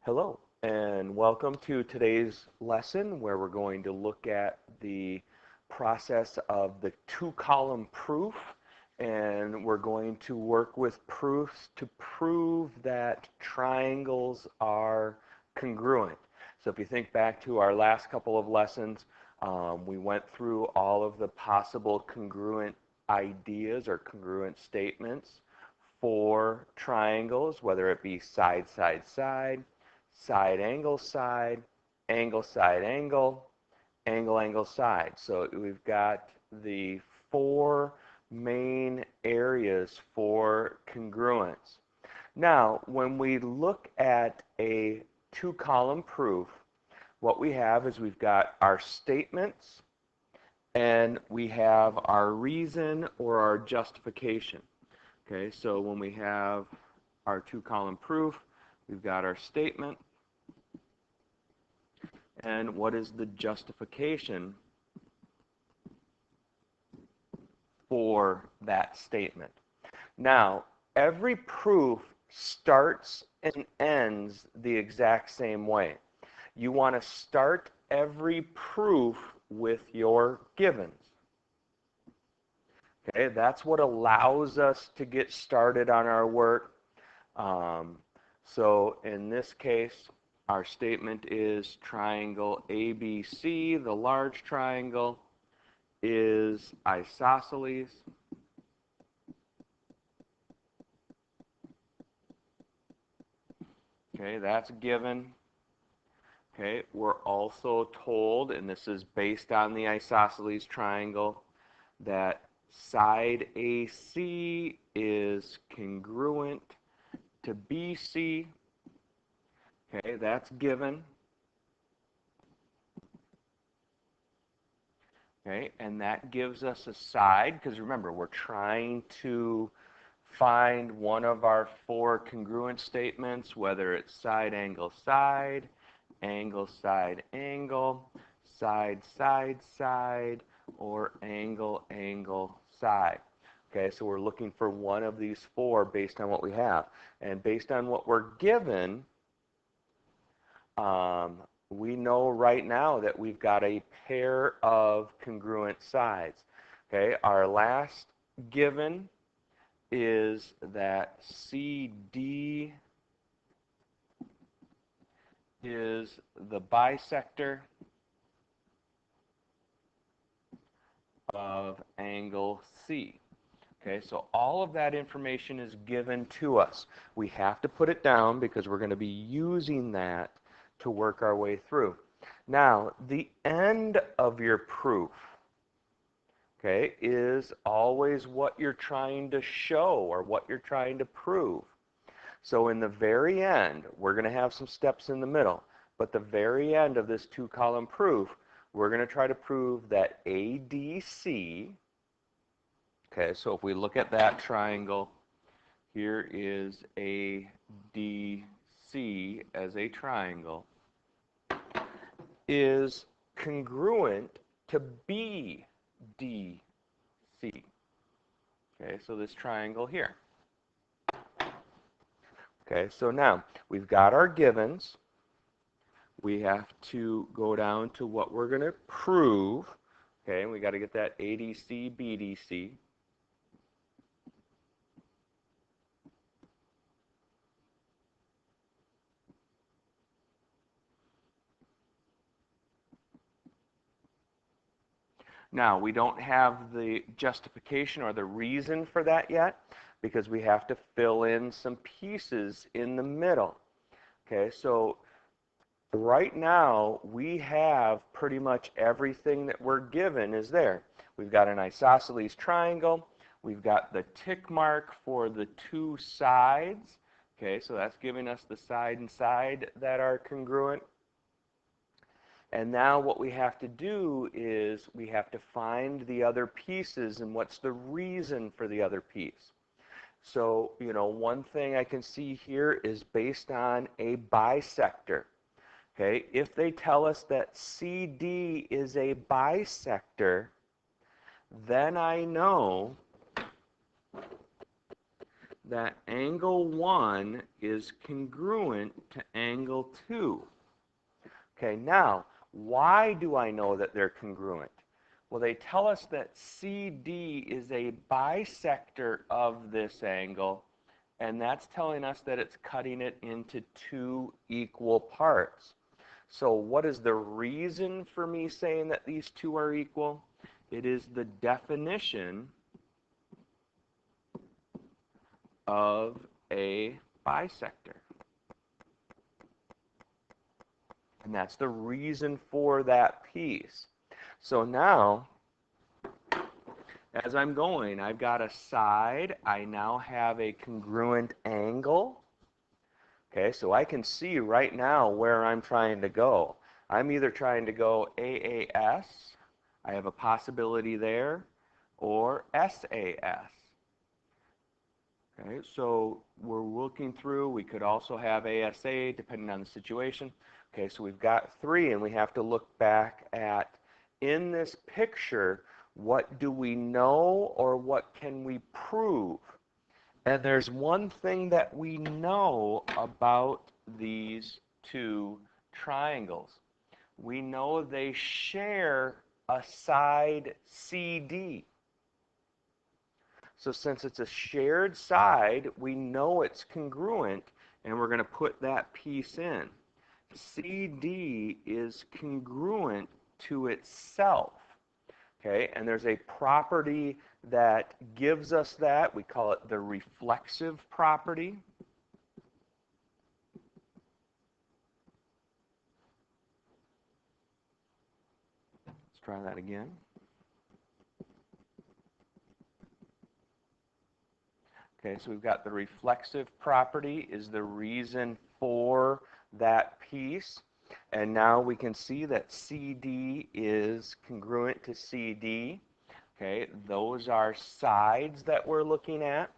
Hello, and welcome to today's lesson where we're going to look at the process of the two-column proof, and we're going to work with proofs to prove that triangles are congruent. So if you think back to our last couple of lessons, we went through all of the possible congruent ideas or congruent statements for triangles, whether it be side, side, side, side, angle, side, angle, side, angle, angle, angle, side. So we've got the four main areas for congruence. Now, when we look at a two-column proof, what we have is we've got our statements and we have our reason or our justification. Okay, so when we have our two-column proof, we've got our statement, and what is the justification for that statement? Now, every proof starts and ends the exact same way. You want to start every proof with your givens. Okay, that's what allows us to get started on our work. So in this case, our statement is triangle ABC, the large triangle, is isosceles. Okay, that's given. Okay, we're also told, and this is based on the isosceles triangle, that side AC is congruent to BC. Okay, that's given. Okay, and that gives us a side, because remember, we're trying to find one of our four congruent statements, whether it's side, angle, side, angle, side, angle, side, side, side, or angle, angle, side. Okay, so we're looking for one of these four based on what we have. And based on what we're given, we know right now that we've got a pair of congruent sides. Okay, our last given is that CD is the bisector of angle C. Okay, so all of that information is given to us. We have to put it down because we're going to be using that to work our way through. Now, the end of your proof, okay, is always what you're trying to show or what you're trying to prove. So in the very end, we're going to have some steps in the middle, but the very end of this two-column proof, we're going to try to prove that ADC, okay, so if we look at that triangle, here is ADC as a triangle, is congruent to BDC. Okay, so this triangle here. Okay, so now we've got our givens. We have to go down to what we're going to prove. Okay, and we got to get that ADC, BDC. Now, we don't have the justification or the reason for that yet because we have to fill in some pieces in the middle. Okay, so right now we have pretty much everything that we're given is there. We've got an isosceles triangle. We've got the tick mark for the two sides. Okay, so that's giving us the side and side that are congruent. And now what we have to do is we have to find the other pieces and what's the reason for the other piece. So, you know, one thing I can see here is based on a bisector. Okay, if they tell us that CD is a bisector, then I know that angle 1 is congruent to angle 2. Okay, now, why do I know that they're congruent? Well, they tell us that CD is a bisector of this angle, and that's telling us that it's cutting it into two equal parts. So what is the reason for me saying that these two are equal? It is the definition of a bisector. And that's the reason for that piece. So now, as I'm going, I've got a side. I now have a congruent angle. Okay, so I can see right now where I'm trying to go. I'm either trying to go AAS, I have a possibility there, or SAS. Okay, so we're looking through. We could also have ASA depending on the situation. Okay, so we've got three, and we have to look back at, in this picture, what do we know or what can we prove? And there's one thing that we know about these two triangles. We know they share a side CD. So since it's a shared side, we know it's congruent, and we're going to put that piece in. CD is congruent to itself. Okay, and there's a property that gives us that. We call it the reflexive property. Let's try that again. Okay, so we've got the reflexive property is the reason for that piece. And now we can see that CD is congruent to CD. Okay, those are sides that we're looking at.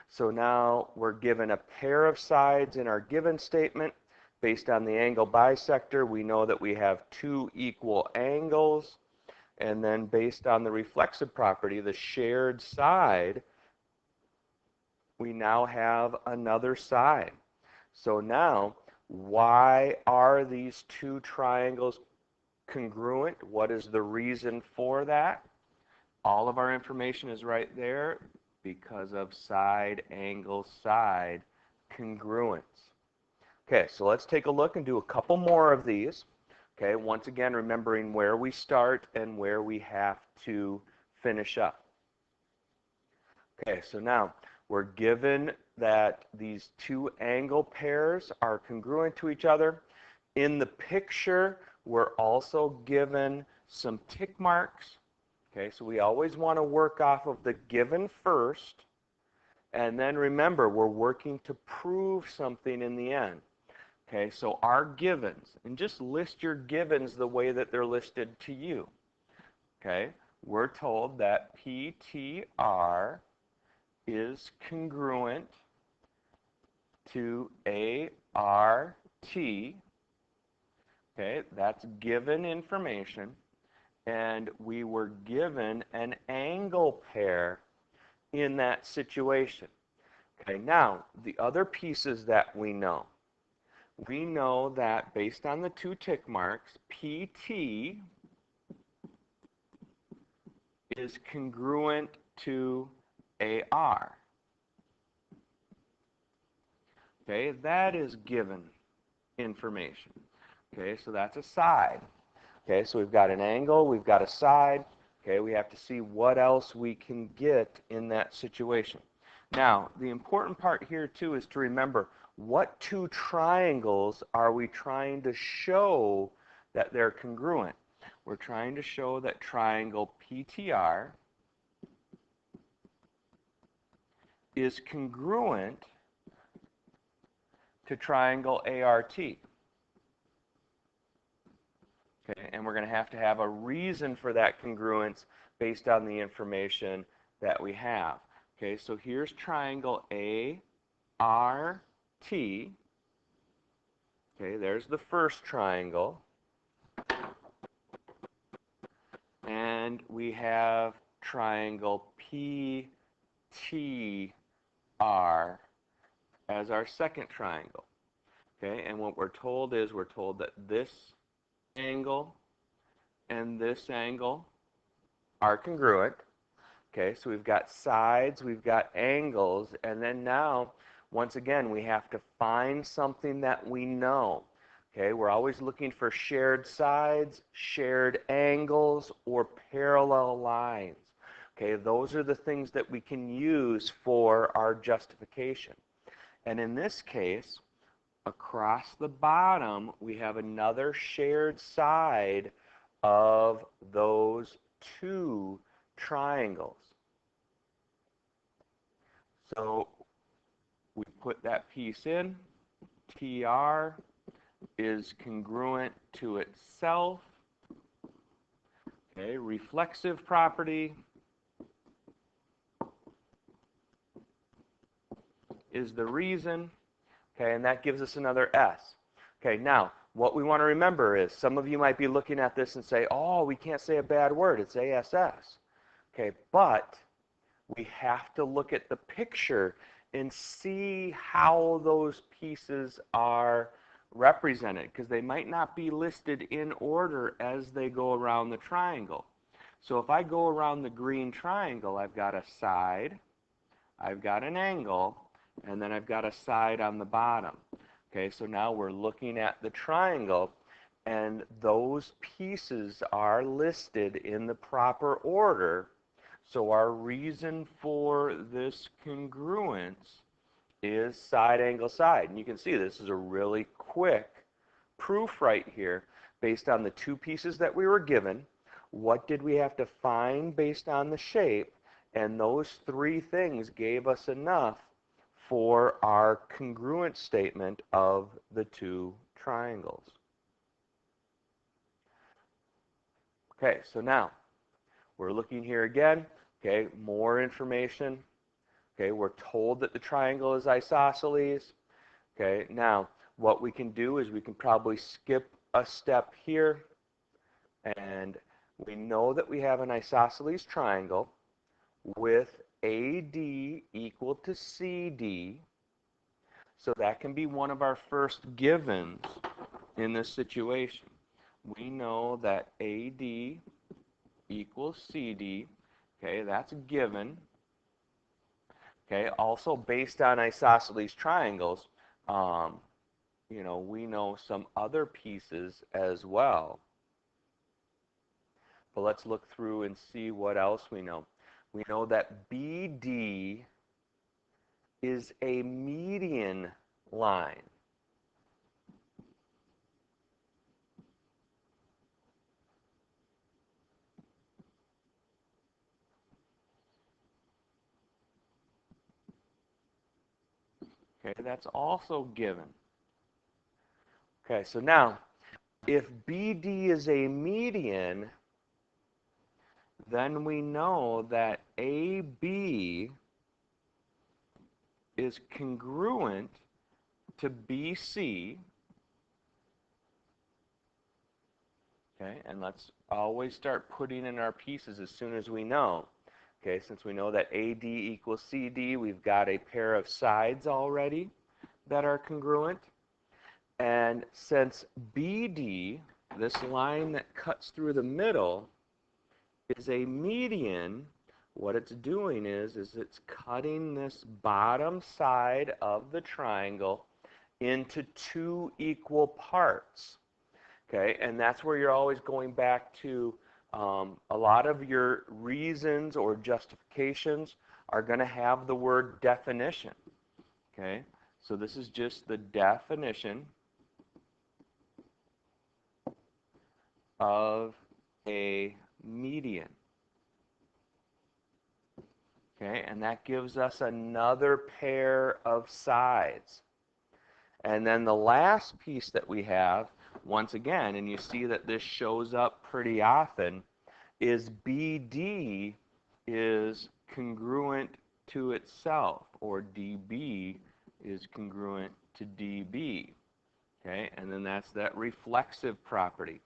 So now we're given a pair of sides in our given statement. Based on the angle bisector, we know that we have two equal angles. And then based on the reflexive property, the shared side, we now have another side. So now, why are these two triangles congruent? What is the reason for that? All of our information is right there because of side, angle, side congruence. Okay, so let's take a look and do a couple more of these. Okay, once again, remembering where we start and where we have to finish up. Okay, so now we're given that these two angle pairs are congruent to each other. In the picture, we're also given some tick marks. Okay, so we always want to work off of the given first. And then remember, we're working to prove something in the end. Okay, so our givens, and just list your givens the way that they're listed to you. Okay, we're told that PTR is congruent to ART. Okay, that's given information. And we were given an angle pair in that situation. Okay, now, the other pieces that we know that based on the two tick marks, PT is congruent to AR. Okay, that is given information. Okay, so that's a side. Okay, so we've got an angle, we've got a side. Okay, we have to see what else we can get in that situation. Now, the important part here too is to remember what two triangles are we trying to show that they're congruent. We're trying to show that triangle PTR is congruent to triangle ART. Okay, and we're going to have a reason for that congruence based on the information that we have. Okay, so here's triangle ART. Okay, there's the first triangle. And we have triangle PTR. R as our second triangle. Okay, and what we're told is we're told that this angle and this angle are congruent. Okay, so we've got sides, we've got angles, and then now, once again, we have to find something that we know. Okay, we're always looking for shared sides, shared angles, or parallel lines. Okay, those are the things that we can use for our justification. And in this case, across the bottom, we have another shared side of those two triangles. So we put that piece in. TR is congruent to itself. Okay, reflexive property is the reason. Okay, and that gives us another S. Okay, now, what we want to remember is, some of you might be looking at this and say, oh, we can't say a bad word, it's ASS. Okay, but we have to look at the picture and see how those pieces are represented, because they might not be listed in order as they go around the triangle. So if I go around the green triangle, I've got a side, I've got an angle, and then I've got a side on the bottom. Okay, so now we're looking at the triangle, and those pieces are listed in the proper order. So our reason for this congruence is side, angle, side. And you can see this is a really quick proof right here based on the two pieces that we were given. What did we have to find based on the shape? And those three things gave us enough for our congruent statement of the two triangles. Okay, so now we're looking here again. Okay, more information. Okay, we're told that the triangle is isosceles. Okay, now what we can do is we can probably skip a step here, and we know that we have an isosceles triangle with AD equal to CD. So that can be one of our first givens in this situation. We know that AD equals CD. Okay, that's a given. Okay, also based on isosceles triangles, we know some other pieces as well. But let's look through and see what else we know. We know that BD is a median line. Okay, that's also given. Okay, so now, if BD is a median, then we know that AB is congruent to BC. Okay, and let's always start putting in our pieces as soon as we know. Okay, since we know that AD equals CD, we've got a pair of sides already that are congruent. And since BD, this line that cuts through the middle, is a median, what it's doing is it's cutting this bottom side of the triangle into two equal parts. Okay, and that's where you're always going back to a lot of your reasons or justifications are going to have the word definition. Okay, so this is just the definition of a median. Okay, and that gives us another pair of sides. And then the last piece that we have, once again, and you see that this shows up pretty often, is BD is congruent to itself, or DB is congruent to DB. Okay, and then that's that reflexive property.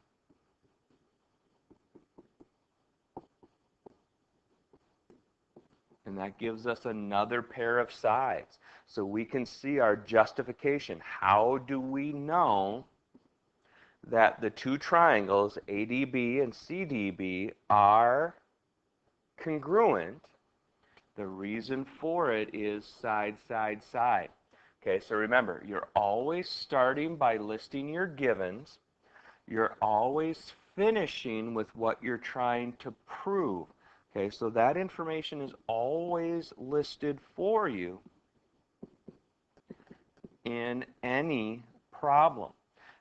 And that gives us another pair of sides. So we can see our justification. How do we know that the two triangles, ADB and CDB, are congruent? The reason for it is side, side, side. Okay, so remember, you're always starting by listing your givens. You're always finishing with what you're trying to prove. Okay, so that information is always listed for you in any problem.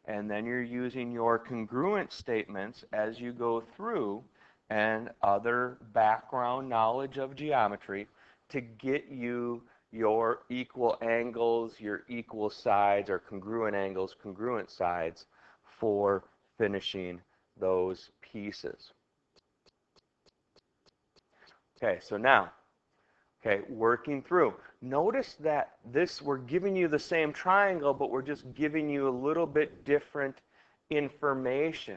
And then you're using your congruent statements as you go through and other background knowledge of geometry to get you your equal angles, your equal sides, or congruent angles, congruent sides for finishing those pieces. Okay, so now, okay, working through. Notice that we're giving you the same triangle, but we're just giving you a little bit different information.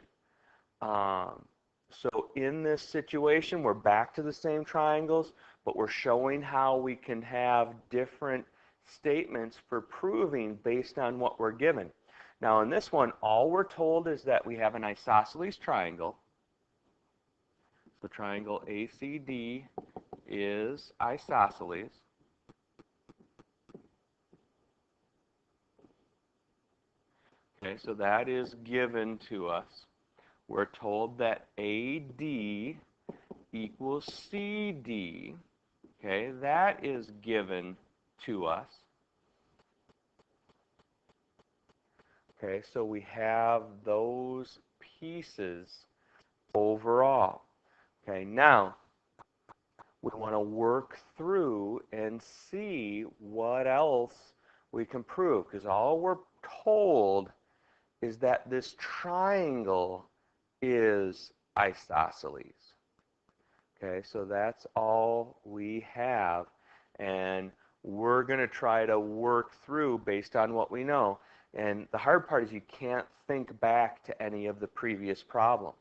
So in this situation, we're back to the same triangles, but we're showing how we can have different statements for proving based on what we're given. Now in this one, all we're told is that we have an isosceles triangle. The triangle ACD is isosceles. Okay, so that is given to us. We're told that AD equals CD. Okay, that is given to us. Okay, so we have those pieces overall. Okay, now we want to work through and see what else we can prove, because all we're told is that this triangle is isosceles. Okay, so that's all we have, and we're going to try to work through based on what we know. And the hard part is you can't think back to any of the previous problems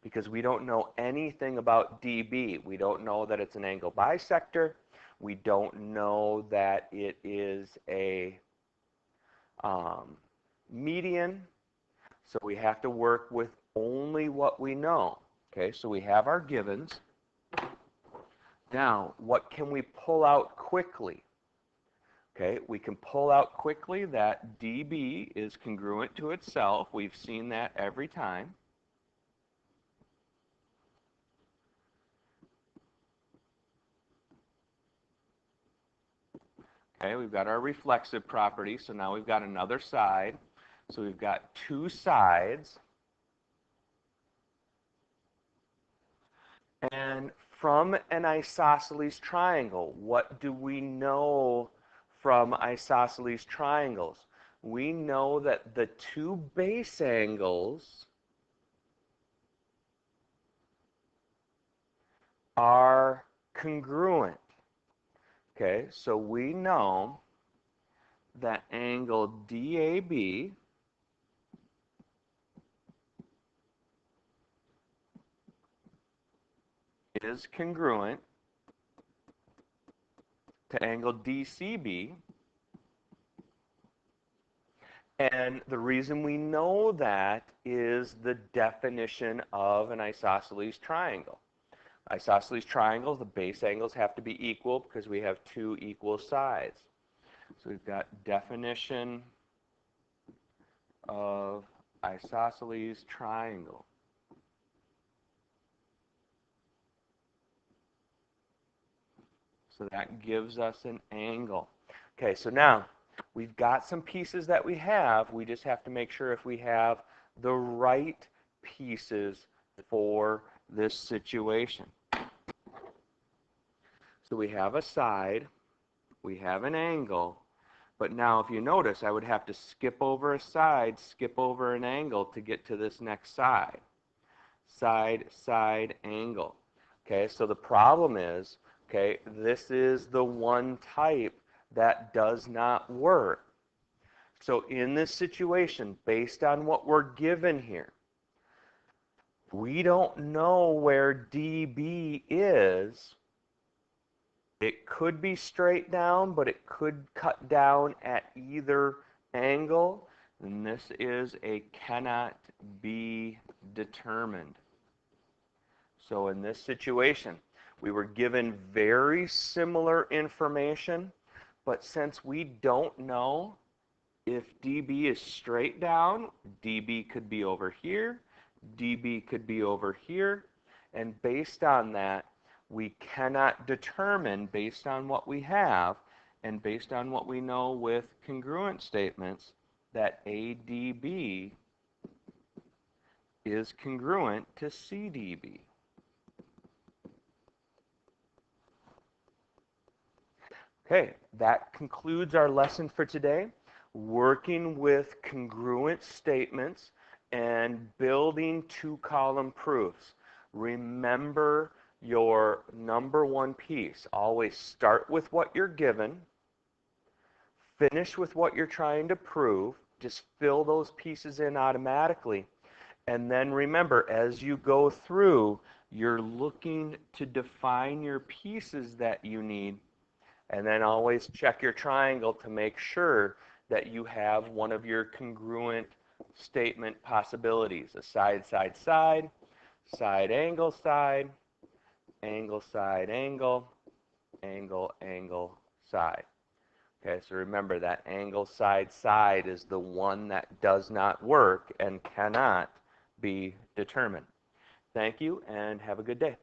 because we don't know anything about DB. We don't know that it's an angle bisector. We don't know that it is a median. So we have to work with only what we know. Okay, so we have our givens. Now, what can we pull out quickly? Okay, we can pull out quickly that DB is congruent to itself. We've seen that every time. Okay, we've got our reflexive property, so now we've got another side. So we've got two sides. And from an isosceles triangle, what do we know from isosceles triangles? We know that the two base angles are congruent. Okay, so we know that angle DAB is congruent to angle DCB. And the reason we know that is the definition of an isosceles triangle. Isosceles triangles, the base angles have to be equal because we have two equal sides. So we've got definition of isosceles triangle. So that gives us an angle. Okay, so now we've got some pieces that we have. We just have to make sure if we have the right pieces for this situation. So we have a side, we have an angle, but now if you notice, I would have to skip over a side, skip over an angle to get to this next side. Side, side, angle. Okay, so the problem is, okay, this is the one type that does not work. So in this situation, based on what we're given here, we don't know where DB is. It could be straight down, but it could cut down at either angle. And this is a cannot be determined. So in this situation, we were given very similar information, but since we don't know if dB is straight down, dB could be over here, dB could be over here, and based on that, we cannot determine, based on what we have, and based on what we know with congruent statements, that ADB is congruent to CDB. Okay, that concludes our lesson for today. Working with congruent statements and building two-column proofs. Remember your number one piece. Always start with what you're given, finish with what you're trying to prove, just fill those pieces in automatically. And then remember, as you go through, you're looking to define your pieces that you need. And then always check your triangle to make sure that you have one of your congruent statement possibilities. A side, side, side, side, angle, side, angle, side, angle, angle, angle, side. Okay, so remember that angle, side, side is the one that does not work and cannot be determined. Thank you and have a good day.